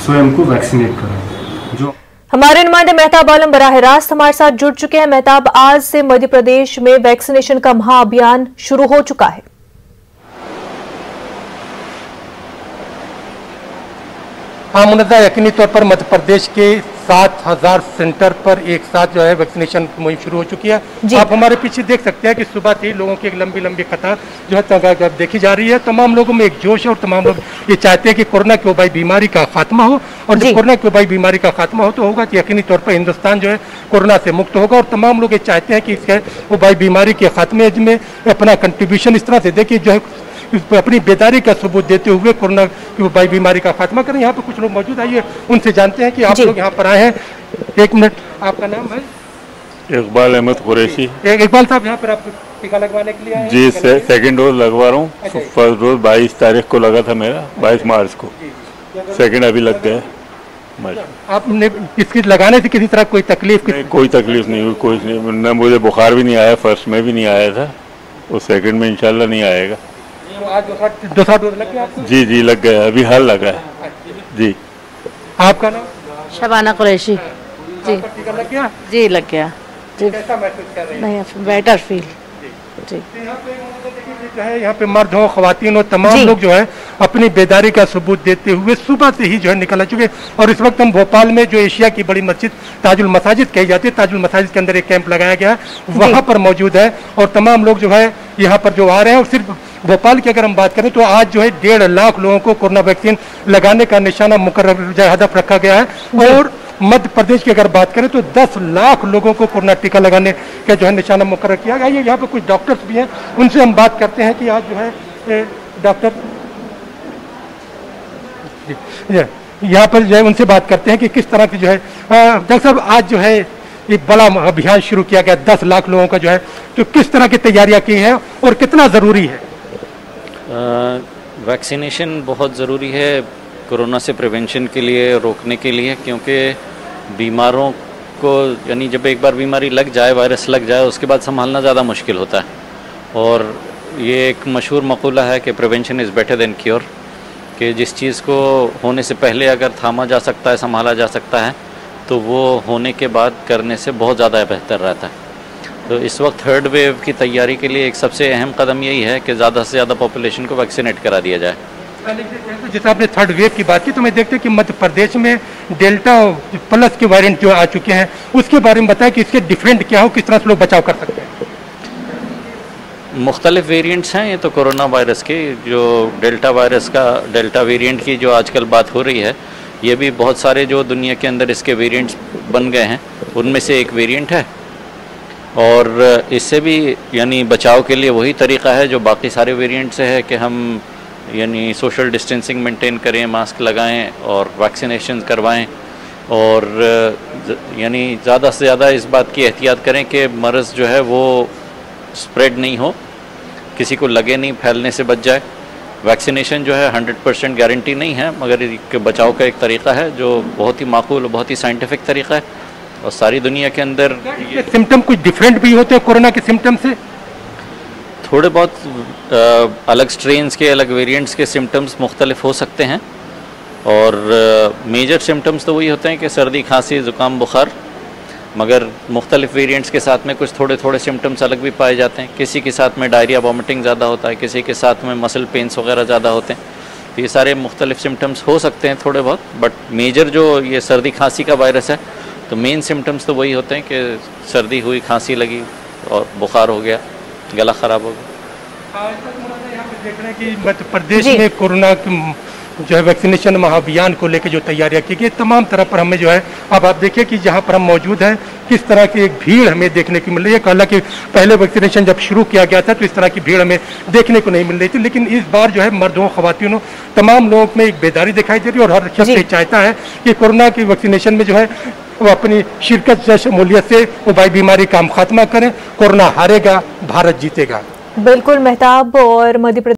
स्वयं को वैक्सीनेट कराएं। जो हमारे नुमाइंदे मेहताब आलम बराह रास्त हमारे साथ जुड़ चुके हैं। मेहताब, आज से मध्य प्रदेश में वैक्सीनेशन का महाअभियान शुरू हो चुका है। हाँ मुनज़्ज़ा, यकीनी तौर पर मध्य प्रदेश के 7,000 सेंटर पर एक साथ जो है वैक्सीनेशन मुहिम शुरू हो चुकी है। आप हमारे पीछे देख सकते हैं कि सुबह से ही लोगों की एक लंबी लंबी कतार जो है देखी जा रही है। तमाम लोगों में एक जोश है और तमाम लोग ये चाहते हैं कि कोरोना की वबाई बीमारी का खात्मा हो, और जब कोरोना की वबाई बीमारी का खात्मा हो तो होगा कि यकीनी तौर पर हिंदुस्तान जो है कोरोना से मुक्त होगा। और तमाम लोग ये चाहते हैं कि इसके वबाई बीमारी के खात्मे में अपना कंट्रीब्यूशन इस तरह से देखिए जो है अपनी बेदारी का सबूत देते हुए कोरोना की वबाई बीमारी का खात्मा करें। यहाँ पे कुछ लोग मौजूद, आइए उनसे जानते हैं कि आप लोग यहाँ पर आए हैं। एक मिनट, आपका नाम है? इकबाल अहमद कुरैशी। इकबाल साहब, यहाँ पर आप टीका लगवाने के लिए आए हैं? जी, सेकंड डोज लगवा रहा हूँ। फर्स्ट डोज 22 तारीख को लगा था मेरा, 22 मार्च को। सेकंड अभी लग गया। आपने इसकी लगाने से किसी तरह कोई तकलीफ? कोई तकलीफ नहीं हुई, कोई नहीं। न मुझे बुखार भी नहीं आया, फर्स्ट में भी नहीं आया था, और सेकंड में इंशाल्लाह नहीं आएगा। तो आज दूसरा डोज लग गया आपको? जी जी लग गया, अभी हाल लगा है जी। आपका नाम? शबाना कुरैशी। जी टीका लग गया? जी लग गया। जी कैसा महसूस कर रहे हैं? नहीं, बेटर फील। जी जो है यहाँ पे मर्द हो, ख्वातीन हो, तमाम लोग जो है अपनी बेदारी का सबूत देते हुए सुबह से ही जो है निकल आ चुके। और इस वक्त हम भोपाल में जो एशिया की बड़ी मस्जिद ताजुल मसाजिद कही जाती है, ताजुल मसाजिद के अंदर एक कैंप लगाया गया है, वहाँ पर मौजूद है। और तमाम लोग जो है यहाँ पर जो आ रहे हैं, और सिर्फ भोपाल की अगर हम बात करें तो आज जो है 1.5 लाख लोगों को कोरोना वैक्सीन लगाने का निशाना मुकर्रर हदफ रखा गया है। और मध्य प्रदेश की अगर बात करें तो 10 लाख लोगों को कोरोना टीका लगाने का जो है निशाना मुकर्रर किया गया है। यहाँ पे कुछ डॉक्टर्स भी हैं, उनसे हम बात करते हैं कि आज जो है डॉक्टर यहाँ पर जो है उनसे बात करते हैं कि किस तरह की जो है डॉक्टर साहब आज जो है ये बड़ा अभियान शुरू किया गया 10 लाख लोगों का जो है, तो किस तरह की तैयारियां की हैं और कितना ज़रूरी है? वैक्सीनेशन बहुत ज़रूरी है कोरोना से प्रिवेंशन के लिए, रोकने के लिए, क्योंकि बीमारों को यानी जब एक बार बीमारी लग जाए, वायरस लग जाए, उसके बाद संभालना ज़्यादा मुश्किल होता है। और ये एक मशहूर मक़ूला है कि prevention is better than cure, कि जिस चीज़ को होने से पहले अगर थामा जा सकता है, संभाला जा सकता है, तो वो होने के बाद करने से बहुत ज़्यादा बेहतर रहता है। तो इस वक्त थर्ड वेव की तैयारी के लिए एक सबसे अहम कदम यही है कि ज़्यादा से ज़्यादा पॉपुलेशन को वैक्सीनेट करा दिया जाए। जैसे आपने थर्ड वेव की बात की, तो मैं देखते हैं कि मध्य प्रदेश में डेल्टा प्लस के वेरिएंट जो आ चुके हैं, उसके बारे में बताएं कि इसके डिफरेंट क्या हो, किस तरह से लोग बचाव कर सकते हैं? मुख्तलिफ वेरिएंट्स हैं ये तो कोरोना वायरस के। जो डेल्टा वायरस का डेल्टा वेरिएंट की जो आजकल बात हो रही है, ये भी बहुत सारे जो दुनिया के अंदर इसके वेरिएंट्स बन गए हैं, उनमें से एक वेरिएंट है। और इससे भी यानी बचाव के लिए वही तरीक़ा है जो बाकी सारे वेरिएंट से है कि हम यानी सोशल डिस्टेंसिंग मेंटेन करें, मास्क लगाएं और वैक्सीनेशन करवाएं, और यानी ज़्यादा से ज़्यादा इस बात की एहतियात करें कि मर्ज़ जो है वो स्प्रेड नहीं हो, किसी को लगे नहीं, फैलने से बच जाए। वैक्सीनेशन जो है 100% गारंटी नहीं है, मगर एक बचाव का एक तरीक़ा है जो बहुत ही माकूल, बहुत ही साइंटिफिक तरीक़ा है। और सारी दुनिया के अंदर ये सिम्टम कुछ डिफरेंट भी होते हैं कोरोना के सिम्टम से? थोड़े बहुत अलग स्ट्रेन्स के, अलग वेरिएंट्स के सिम्टम्स मुख्तलिफ हो सकते हैं। और मेजर सिम्टम्स तो वही होते हैं कि सर्दी, खांसी, ज़ुकाम, बुखार, मगर मुख्तलिफ वेरिएंट्स के साथ में कुछ थोड़े थोड़े सिम्टम्स अलग भी पाए जाते हैं। किसी के साथ में डायरिया, वॉमिटिंग ज़्यादा होता है, किसी के साथ में मसल पेन्स वगैरह ज़्यादा होते हैं। तो ये सारे मुख्तलिफ सिम्टम्स हो सकते हैं थोड़े बहुत, बट मेजर जो ये सर्दी खांसी का वायरस है, तो मेन सिम्टम्स तो वही होते हैं कि सर्दी हुई, खांसी लगी और बुखार हो गया, गला ख़राब हो गया। आज तक यहाँ पे देख रहे हैं कि मध्य प्रदेश में कोरोना जो है वैक्सीनेशन महाअभियान को लेकर जो तैयारियां की गई, तमाम तरह पर हमें जो है अब आप देखिए कि जहां पर हम मौजूद हैं किस तरह की एक भीड़ हमें देखने को मिल रही है। हालांकि पहले वैक्सीनेशन जब शुरू किया गया था तो इस तरह की भीड़ हमें देखने को नहीं मिल रही थी, लेकिन इस बार जो है मर्दों, ख्वातीनों, तमाम लोगों में एक बेदारी दिखाई दे रही है। और हर शख्स चाहता है कि कोरोना की वैक्सीनेशन में जो है वो अपनी शिरकत शमूलियत से वबाई बीमारी का हम खात्मा करें। कोरोना हारेगा, भारत जीतेगा। बिल्कुल मेहताब। और मध्य प्रदेश